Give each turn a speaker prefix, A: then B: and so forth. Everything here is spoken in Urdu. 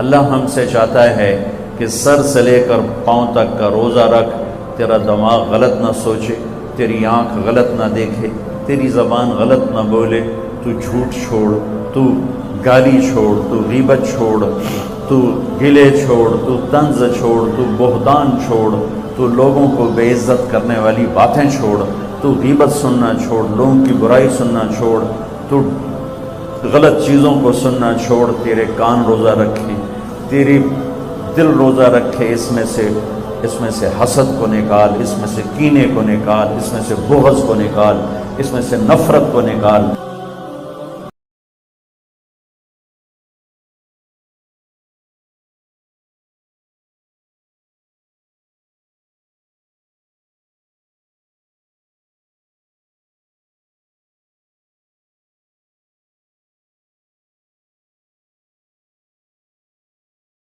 A: اللہ ہم سے چاہتا ہے کہ سر سے لے کر پاؤں تک کا روزہ رکھ، تیرا دماغ غلط نہ سوچے، تیری آنکھ غلط نہ دیکھے، تیری زبان غلط نہ بولے، تو جھوٹ چھوڑ، تو گالی چھوڑ، تو غیبت چھوڑ، تو گلے چھوڑ، تو طنز چھوڑ، تو بہتان چھوڑ، تو لوگوں کو بے عزت کرنے والی باتیں چھوڑ، تو غیبت سننا چھوڑ، لوگوں کی برائی سننا چھوڑ، تو غلط چیزوں کو سننا چھوڑ، تیرے کان روزہ رکھیں، تیری دل روزہ رکھے، اس میں سے حسد کو نکال، اس میں سے کینے کو نکال، اس میں سے بغض کو نکال، اس میں سے نفرت کو نکال۔